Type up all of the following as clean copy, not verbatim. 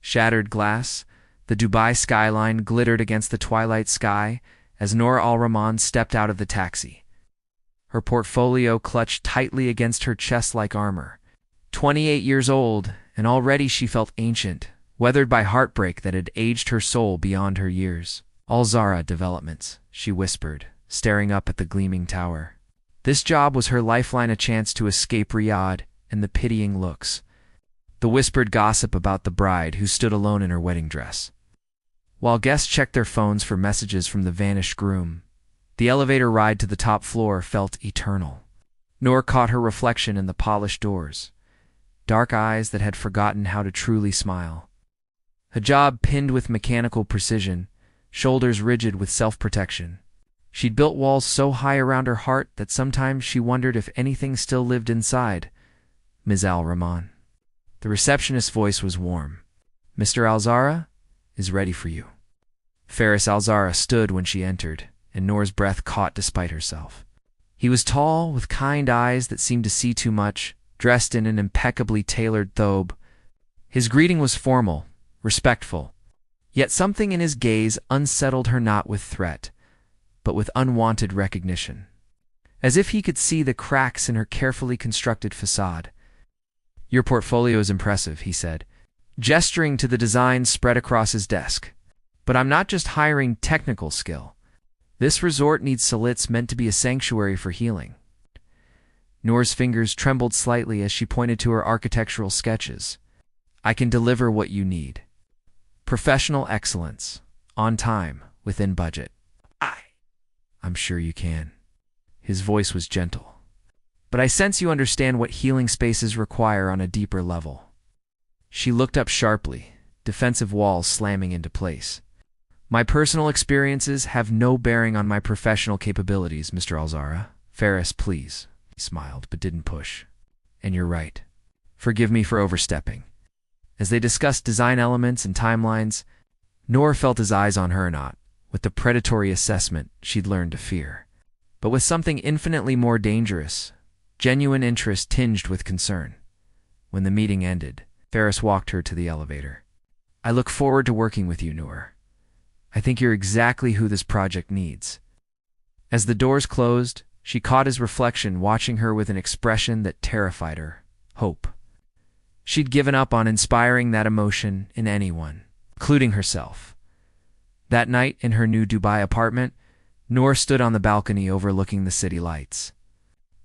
Shattered glass, the Dubai skyline glittered against the twilight sky as Noor Al-Rahman stepped out of the taxi. Her portfolio clutched tightly against her chest like armor. 28 years old, and already she felt ancient, weathered by heartbreak that had aged her soul beyond her years. Al-Zahra Developments, she whispered, staring up at the gleaming tower. This job was her lifeline, a chance to escape Riyadh and the pitying looks. The whispered gossip about the bride who stood alone in her wedding dress. While guests checked their phones for messages from the vanished groom, the elevator ride to the top floor felt eternal. Noor caught her reflection in the polished doors, dark eyes that had forgotten how to truly smile. Hijab pinned with mechanical precision, shoulders rigid with self-protection. She'd built walls so high around her heart that sometimes she wondered if anything still lived inside. Ms. Al-Rahman. The receptionist's voice was warm. Mr. Al-Zahra is ready for you. Faris Al-Zahra stood when she entered, and Noor's breath caught despite herself. He was tall, with kind eyes that seemed to see too much, dressed in an impeccably tailored thobe. His greeting was formal, respectful, yet something in his gaze unsettled her not with threat, but with unwanted recognition. As if he could see the cracks in her carefully constructed facade. Your portfolio is impressive, he said, gesturing to the designs spread across his desk. But I'm not just hiring technical skill. This resort needs salits meant to be a sanctuary for healing. Noor's fingers trembled slightly as she pointed to her architectural sketches. I can deliver what you need. Professional excellence, on time, within budget. I'm sure you can. His voice was gentle. But I sense you understand what healing spaces require on a deeper level. She looked up sharply, defensive walls slamming into place. My personal experiences have no bearing on my professional capabilities, Mr. Al-Zahra. Faris, please. He smiled, but didn't push. And you're right. Forgive me for overstepping. As they discussed design elements and timelines, Noor felt his eyes on her, not with the predatory assessment she'd learned to fear, but with something infinitely more dangerous, genuine interest tinged with concern. When the meeting ended, Faris walked her to the elevator. I look forward to working with you, Noor. I think you're exactly who this project needs. As the doors closed, she caught his reflection, watching her with an expression that terrified her. Hope. She'd given up on inspiring that emotion in anyone, including herself. That night, in her new Dubai apartment, Noor stood on the balcony overlooking the city lights.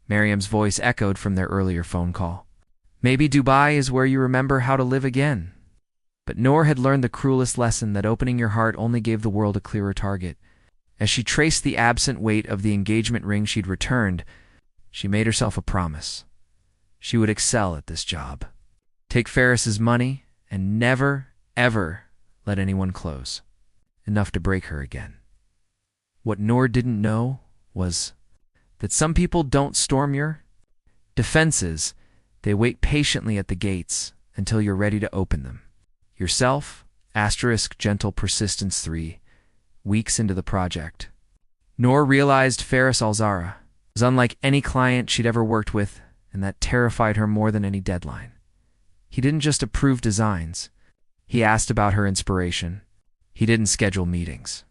Miriam's voice echoed from their earlier phone call. Maybe Dubai is where you remember how to live again. But Noor had learned the cruelest lesson, that opening your heart only gave the world a clearer target. As she traced the absent weight of the engagement ring she'd returned, she made herself a promise. She would excel at this job. Take Faris's money and never, ever let anyone close. Enough to break her again. What Noor didn't know was that some people don't storm your defenses. They wait patiently at the gates until you're ready to open them. Yourself, gentle persistence 3, weeks into the project. Noor realized Faris Al-Zahra was unlike any client she'd ever worked with, and that terrified her more than any deadline. He didn't just approve designs. He asked about her inspiration. He didn't schedule meetings.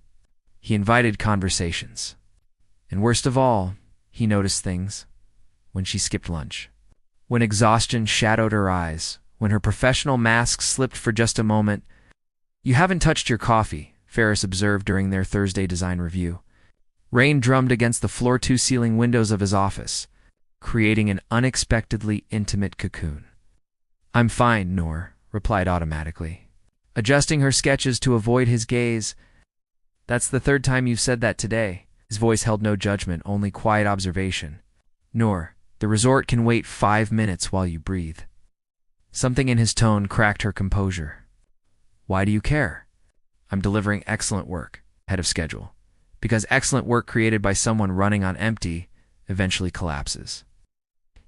He invited conversations. And worst of all, he noticed things. When she skipped lunch. When exhaustion shadowed her eyes. When her professional mask slipped for just a moment. You haven't touched your coffee, Faris observed during their Thursday design review. Rain drummed against the floor-to-ceiling windows of his office, creating an unexpectedly intimate cocoon. I'm fine, Noor replied automatically, adjusting her sketches to avoid his gaze. That's the third time you've said that today. His voice held no judgment, only quiet observation. Noor, the resort can wait 5 minutes while you breathe. Something in his tone cracked her composure. Why do you care? I'm delivering excellent work, ahead of schedule. Because excellent work created by someone running on empty eventually collapses.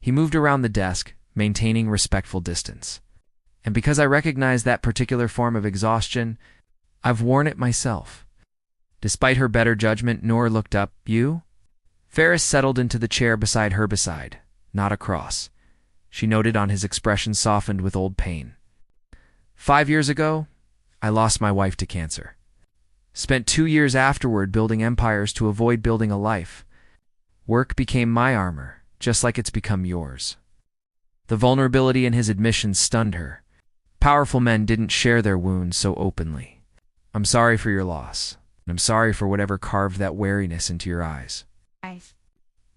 He moved around the desk, maintaining respectful distance. And because I recognize that particular form of exhaustion, I've worn it myself. Despite her better judgment, Noor looked up. You? Faris settled into the chair beside her, not across. She noted on his expression softened with old pain. 5 years ago, I lost my wife to cancer. Spent 2 years afterward building empires to avoid building a life. Work became my armor, just like it's become yours. The vulnerability in his admission stunned her. Powerful men didn't share their wounds so openly. I'm sorry for your loss. I'm sorry for whatever carved that wariness into your eyes.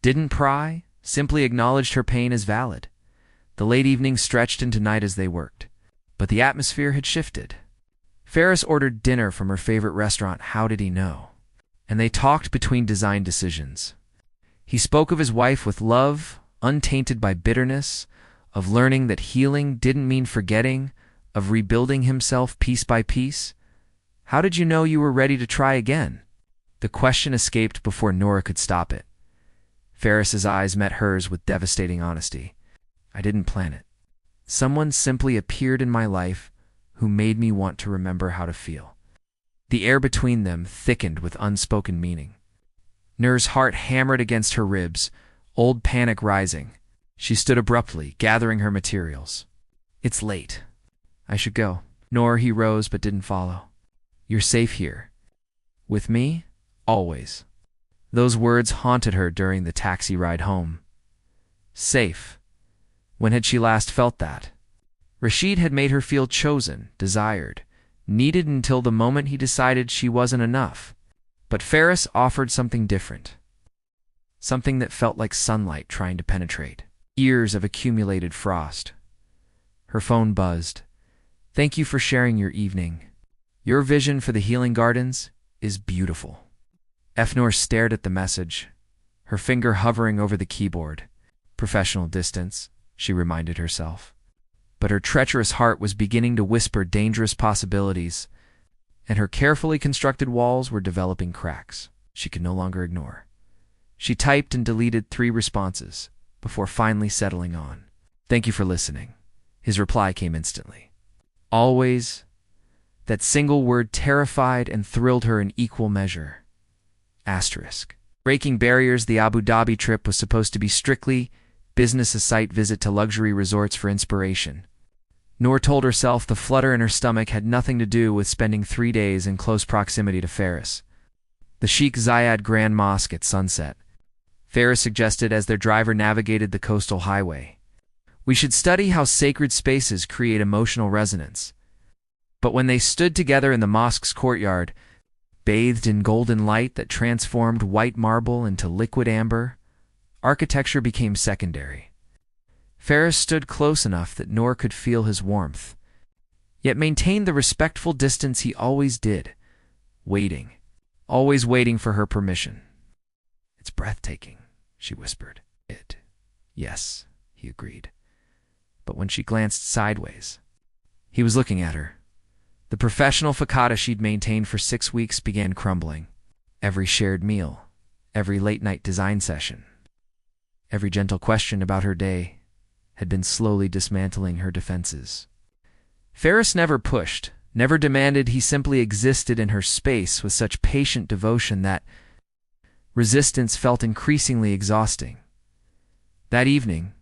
Didn't pry, simply acknowledged her pain as valid. The late evening stretched into night as they worked. But the atmosphere had shifted. Ferris ordered dinner from her favorite restaurant, How Did He Know? And they talked between design decisions. He spoke of his wife with love, untainted by bitterness, of learning that healing didn't mean forgetting, of rebuilding himself piece by piece. How did you know you were ready to try again? The question escaped before Nora could stop it. Ferris's eyes met hers with devastating honesty. I didn't plan it. Someone simply appeared in my life who made me want to remember how to feel. The air between them thickened with unspoken meaning. Nora's heart hammered against her ribs, old panic rising. She stood abruptly, gathering her materials. It's late. I should go. Nora, he rose but didn't follow. You're safe here. With me? Always. Those words haunted her during the taxi ride home. Safe. When had she last felt that? Rashid had made her feel chosen, desired, needed until the moment he decided she wasn't enough. But Ferris offered something different. Something that felt like sunlight trying to penetrate. Years of accumulated frost. Her phone buzzed. Thank you for sharing your evening. Your vision for the healing gardens is beautiful. Efnor stared at the message, her finger hovering over the keyboard. Professional distance, she reminded herself. But her treacherous heart was beginning to whisper dangerous possibilities, and her carefully constructed walls were developing cracks she could no longer ignore. She typed and deleted 3 responses before finally settling on. Thank you for listening. His reply came instantly. Always. That single word terrified and thrilled her in equal measure. Asterisk. Breaking barriers, the Abu Dhabi trip was supposed to be strictly business, a site visit to luxury resorts for inspiration. Noor told herself the flutter in her stomach had nothing to do with spending 3 days in close proximity to Ferris. The Sheikh Zayed Grand Mosque at sunset. Ferris suggested as their driver navigated the coastal highway. We should study how sacred spaces create emotional resonance. But when they stood together in the mosque's courtyard, bathed in golden light that transformed white marble into liquid amber, architecture became secondary. Ferris stood close enough that Noor could feel his warmth, yet maintained the respectful distance he always did, waiting, always waiting for her permission. It's breathtaking, she whispered. Yes, he agreed. But when she glanced sideways, he was looking at her. The professional facade she'd maintained for 6 weeks began crumbling. Every shared meal, every late-night design session, every gentle question about her day had been slowly dismantling her defenses. Ferris never pushed, never demanded. He simply existed in her space with such patient devotion that resistance felt increasingly exhausting. That evening,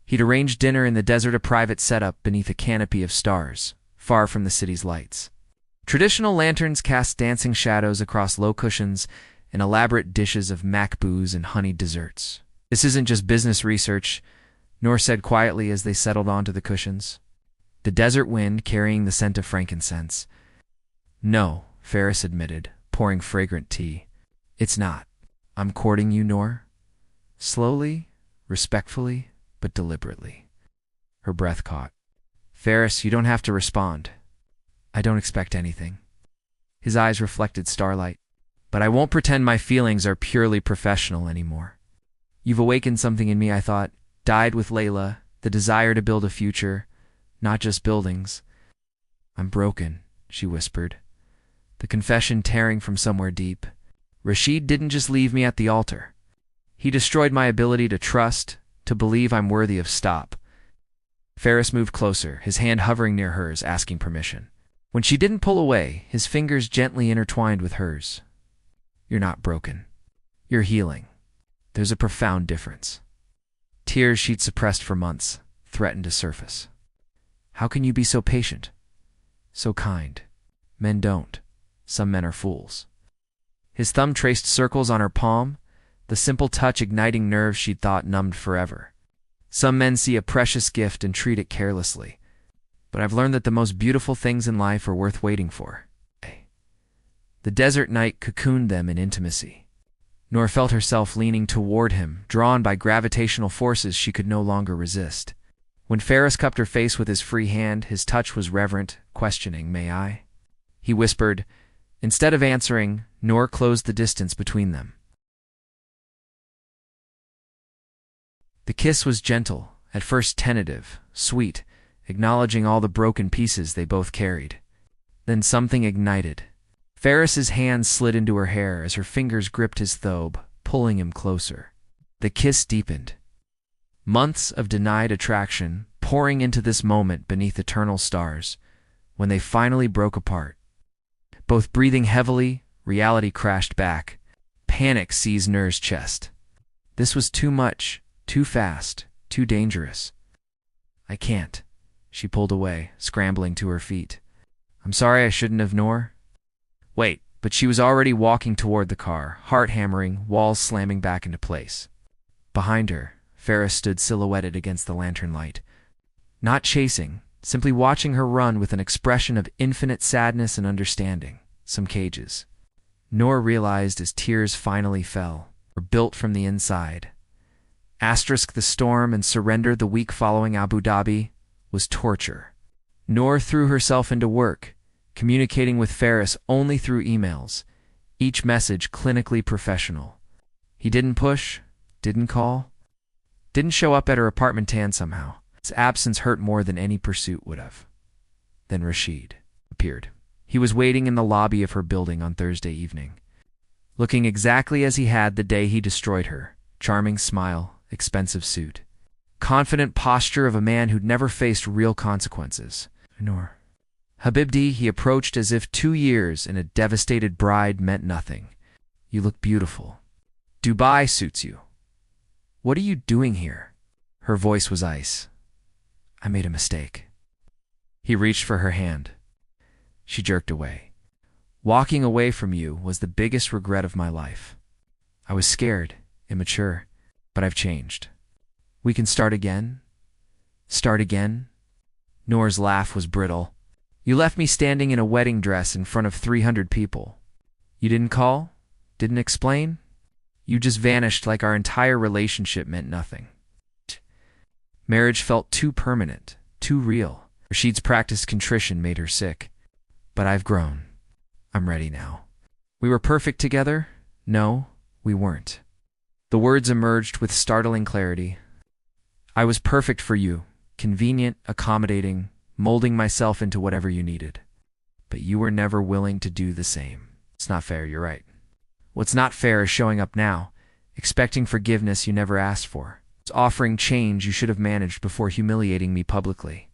he'd arranged dinner in the desert, a private setup beneath a canopy of stars, far from the city's lights. Traditional lanterns cast dancing shadows across low cushions and elaborate dishes of makbous and honeyed desserts. This isn't just business research, Noor said quietly as they settled onto the cushions, the desert wind carrying the scent of frankincense. No, Ferris admitted, pouring fragrant tea. It's not. I'm courting you, Noor. Slowly, respectfully, but deliberately. Her breath caught. Ferris, you don't have to respond. I don't expect anything. His eyes reflected starlight. But I won't pretend my feelings are purely professional anymore. You've awakened something in me, I thought, died with Layla, the desire to build a future, not just buildings. I'm broken, she whispered, the confession tearing from somewhere deep. Rashid didn't just leave me at the altar. He destroyed my ability to trust, to believe I'm worthy of stop. Ferris moved closer, his hand hovering near hers, asking permission. When she didn't pull away, his fingers gently intertwined with hers. You're not broken. You're healing. There's a profound difference. Tears she'd suppressed for months threatened to surface. How can you be so patient? So kind? Men don't. Some men are fools. His thumb traced circles on her palm, the simple touch igniting nerves she'd thought numbed forever. Some men see a precious gift and treat it carelessly. But I've learned that the most beautiful things in life are worth waiting for. The desert night cocooned them in intimacy. Noor felt herself leaning toward him, drawn by gravitational forces she could no longer resist. When Ferris cupped her face with his free hand, his touch was reverent, questioning, "May I?" He whispered. Instead of answering, Noor closed the distance between them. The kiss was gentle, at first tentative, sweet, acknowledging all the broken pieces they both carried. Then something ignited. Ferris's hand slid into her hair as her fingers gripped his thobe, pulling him closer. The kiss deepened. Months of denied attraction pouring into this moment beneath eternal stars, when they finally broke apart. Both breathing heavily, reality crashed back. Panic seized Noor's chest. This was too much, too fast, too dangerous. "I can't." She pulled away, scrambling to her feet. "I'm sorry, I shouldn't have, Noor." Wait, but she was already walking toward the car, heart hammering, walls slamming back into place. Behind her, Ferris stood silhouetted against the lantern light. Not chasing, simply watching her run with an expression of infinite sadness and understanding. Some cages. Noor realized as tears finally fell, were built from the inside. Asterisk the storm and surrender the week following Abu Dhabi was torture. Noor threw herself into work, communicating with Ferris only through emails, each message clinically professional. He didn't push, didn't call, didn't show up at her apartment tan somehow. His absence hurt more than any pursuit would have. Then Rashid appeared. He was waiting in the lobby of her building on Thursday evening, looking exactly as he had the day he destroyed her. Charming smile, expensive suit. Confident posture of a man who'd never faced real consequences. Noor. Habibdi, he approached as if 2 years and a devastated bride meant nothing. "You look beautiful. Dubai suits you. What are you doing here?" Her voice was ice. "I made a mistake." He reached for her hand. She jerked away. "Walking away from you was the biggest regret of my life. I was scared, immature, but I've changed. We can start again? Start again?" Noor's laugh was brittle. "You left me standing in a wedding dress in front of 300 people. You didn't call? Didn't explain? You just vanished like our entire relationship meant nothing." Marriage felt too permanent, too real. Rashid's practiced contrition made her sick. "But I've grown. I'm ready now. We were perfect together? No, we weren't." The words emerged with startling clarity. "I was perfect for you, convenient, accommodating, molding myself into whatever you needed. But you were never willing to do the same. It's not fair, you're right. What's not fair is showing up now, expecting forgiveness you never asked for. It's offering change you should have managed before humiliating me publicly."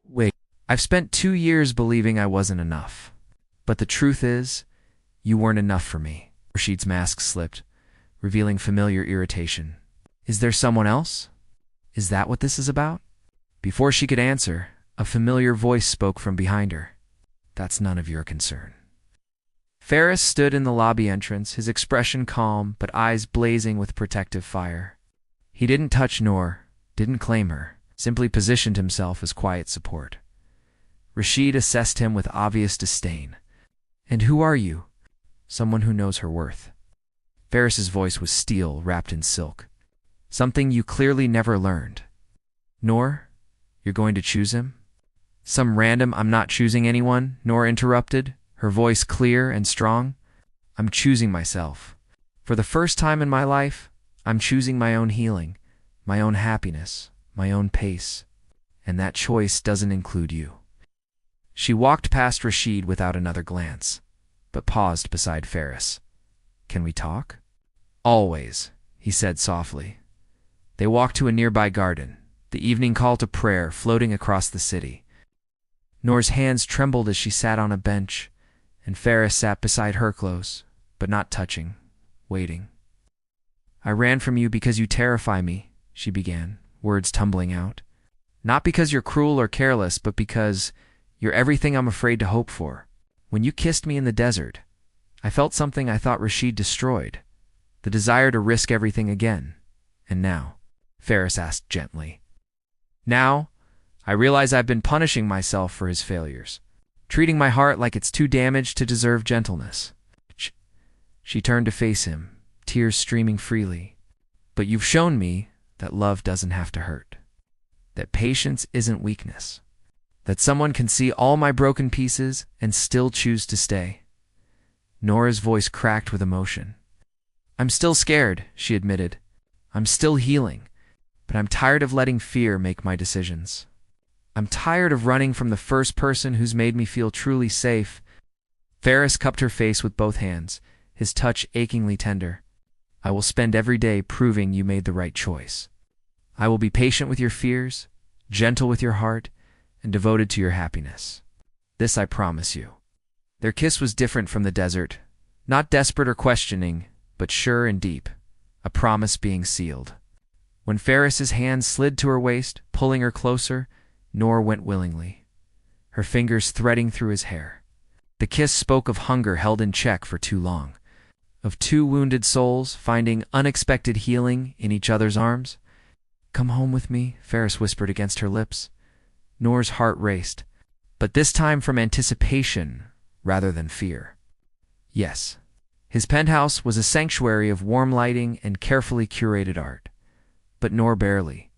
Wait, I've spent 2 years believing I wasn't enough. But the truth is, you weren't enough for me. Rashid's mask slipped, revealing familiar irritation. "Is there someone else? Is that what this is about?" Before she could answer, a familiar voice spoke from behind her. "That's none of your concern." Ferris stood in the lobby entrance, his expression calm but eyes blazing with protective fire. He didn't touch Noor, didn't claim her, simply positioned himself as quiet support. Rashid assessed him with obvious disdain. "And who are you?" "Someone who knows her worth." Ferris's voice was steel wrapped in silk. "Something you clearly never learned." "Noor, you're going to choose him?" "Some random I'm not choosing anyone," Noor interrupted, her voice clear and strong. I'm choosing myself. For the first time in my life, I'm choosing my own healing, my own happiness, my own pace. And that choice doesn't include you." She walked past Rashid without another glance, but paused beside Ferris. "Can we talk?" "Always," he said softly. They walked to a nearby garden, the evening call to prayer floating across the city. Noor's hands trembled as she sat on a bench, and Ferris sat beside her close, but not touching, waiting. "I ran from you because you terrify me," she began, words tumbling out. "Not because you're cruel or careless, but because you're everything I'm afraid to hope for. When you kissed me in the desert, I felt something I thought Rashid destroyed, the desire to risk everything again. And now," Ferris asked gently, "now, I realize I've been punishing myself for his failures, treating my heart like it's too damaged to deserve gentleness." She turned to face him, tears streaming freely. "But you've shown me that love doesn't have to hurt, that patience isn't weakness, that someone can see all my broken pieces and still choose to stay." Nora's voice cracked with emotion. "I'm still scared," she admitted. "I'm still healing, but I'm tired of letting fear make my decisions. I'm tired of running from the first person who's made me feel truly safe." Ferris cupped her face with both hands, his touch achingly tender. "I will spend every day proving you made the right choice. I will be patient with your fears, gentle with your heart, and devoted to your happiness. This I promise you." Their kiss was different from the desert, not desperate or questioning, but sure and deep, a promise being sealed. When Ferris's hand slid to her waist, pulling her closer, Noor went willingly, her fingers threading through his hair. The kiss spoke of hunger held in check for too long, of two wounded souls finding unexpected healing in each other's arms. "Come home with me," Ferris whispered against her lips. Noor's heart raced, but this time from anticipation rather than fear. Yes, his penthouse was a sanctuary of warm lighting and carefully curated art. But Noor barely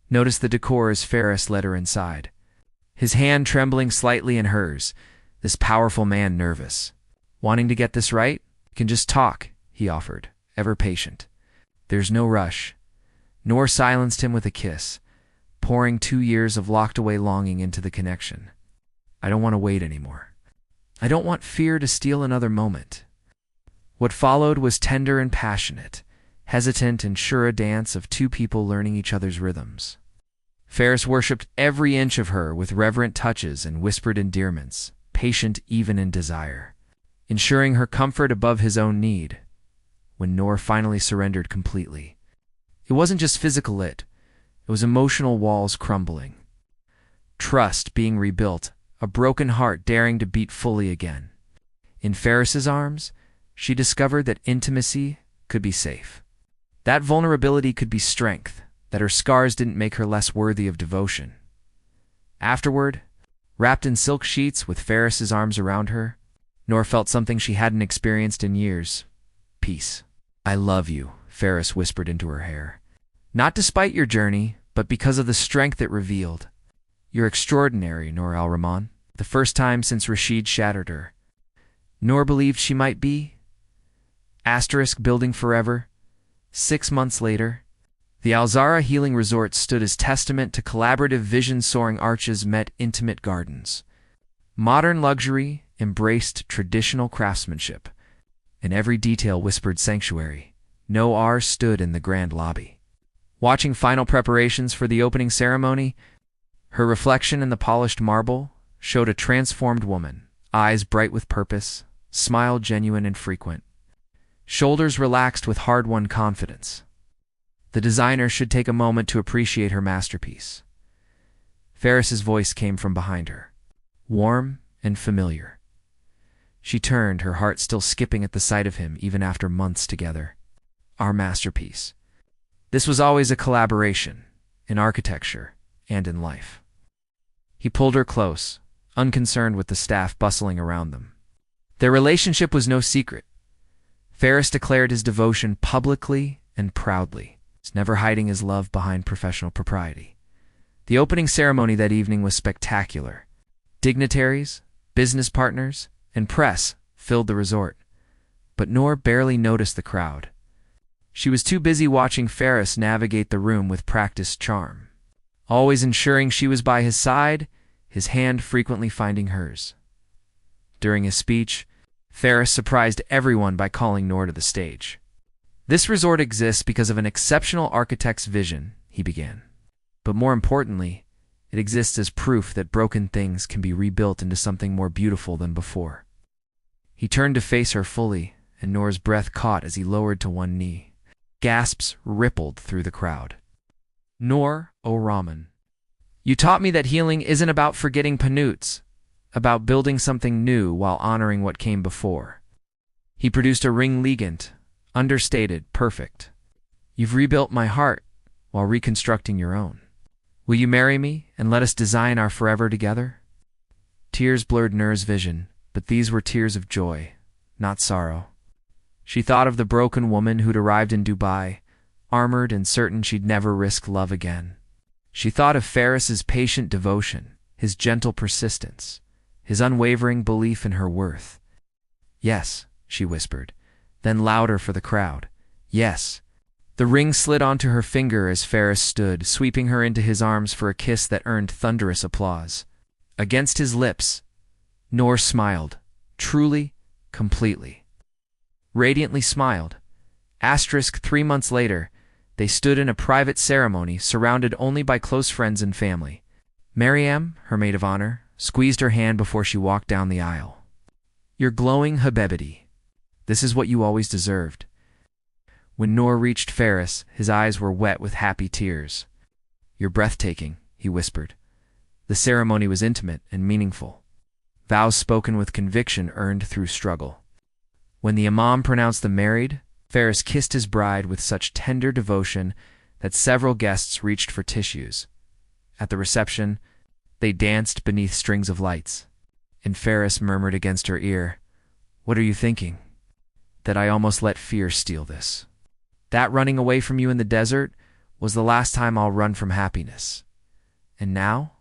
noticed the decor as Ferris led her inside, his hand trembling slightly in hers, this powerful man nervous. "Wanting to get this right? You can just talk," he offered, ever patient. "There's no rush." Noor silenced him with a kiss, pouring 2 years of locked-away longing into the connection. "I don't want to wait anymore. I don't want fear to steal another moment." What followed was tender and passionate, hesitant and sure a dance of two people learning each other's rhythms. Ferris worshipped every inch of her with reverent touches and whispered endearments, patient even in desire, ensuring her comfort above his own need. When Noor finally surrendered completely, it wasn't just physical it was emotional walls crumbling, trust being rebuilt, a broken heart daring to beat fully again. In Ferris's arms, she discovered that intimacy could be safe, that vulnerability could be strength, that her scars didn't make her less worthy of devotion. Afterward, wrapped in silk sheets with Ferris's arms around her, Noor felt something she hadn't experienced in years: peace. "I love you," Ferris whispered into her hair. "Not despite your journey, but because of the strength it revealed. You're extraordinary, Noor al-Rahman." The first time since Rashid shattered her, Noor believed she might be. Building forever. 6 months later, the Al-Zahra Healing Resort stood as testament to collaborative vision. Soaring arches met intimate gardens. Modern luxury embraced traditional craftsmanship, and every detail whispered sanctuary. Noor stood in the grand lobby, watching final preparations for the opening ceremony. Her reflection in the polished marble showed a transformed woman, eyes bright with purpose, smile genuine and frequent, shoulders relaxed with hard-won confidence. The designer should take a moment to appreciate her masterpiece. Ferris's voice came from behind her, warm and familiar. She turned, her heart still skipping at the sight of him even after months together. "Our masterpiece." This was always a collaboration, in architecture and in life. He pulled her close, unconcerned with the staff bustling around them. Their relationship was no secret. Ferris declared his devotion publicly and proudly, never hiding his love behind professional propriety. The opening ceremony that evening was spectacular. Dignitaries, business partners, and press filled the resort. But Noor barely noticed the crowd. She was too busy watching Ferris navigate the room with practiced charm, always ensuring she was by his side, his hand frequently finding hers. During his speech, Ferris surprised everyone by calling Noor to the stage. "This resort exists because of an exceptional architect's vision," he began. "But more importantly, it exists as proof that broken things can be rebuilt into something more beautiful than before." He turned to face her fully, and Noor's breath caught as he lowered to one knee. Gasps rippled through the crowd. "Noor, O Rahman, you taught me that healing isn't about forgetting Panoots, about building something new while honoring what came before." He produced a ring ligand, understated, perfect. "You've rebuilt my heart while reconstructing your own. Will you marry me and let us design our forever together?" Tears blurred Noor's vision, but these were tears of joy, not sorrow. She thought of the broken woman who'd arrived in Dubai, armored and certain she'd never risk love again. She thought of Ferris's patient devotion, his gentle persistence, his unwavering belief in her worth. "Yes," she whispered, then louder for the crowd. "Yes." The ring slid onto her finger as Ferris stood, sweeping her into his arms for a kiss that earned thunderous applause. Against his lips, Noor smiled, truly, completely. Radiantly smiled. 3 months later, they stood in a private ceremony surrounded only by close friends and family. Mariam, her maid of honor, squeezed her hand before she walked down the aisle. "You're glowing, Habibti. This is what you always deserved." When Noor reached Ferris, his eyes were wet with happy tears. "You're breathtaking," he whispered. The ceremony was intimate and meaningful. Vows spoken with conviction earned through struggle. When the imam pronounced them married, Ferris kissed his bride with such tender devotion that several guests reached for tissues. At the reception, they danced beneath strings of lights, and Ferris murmured against her ear, "What are you thinking? That I almost let fear steal this. That running away from you in the desert was the last time I'll run from happiness. And now,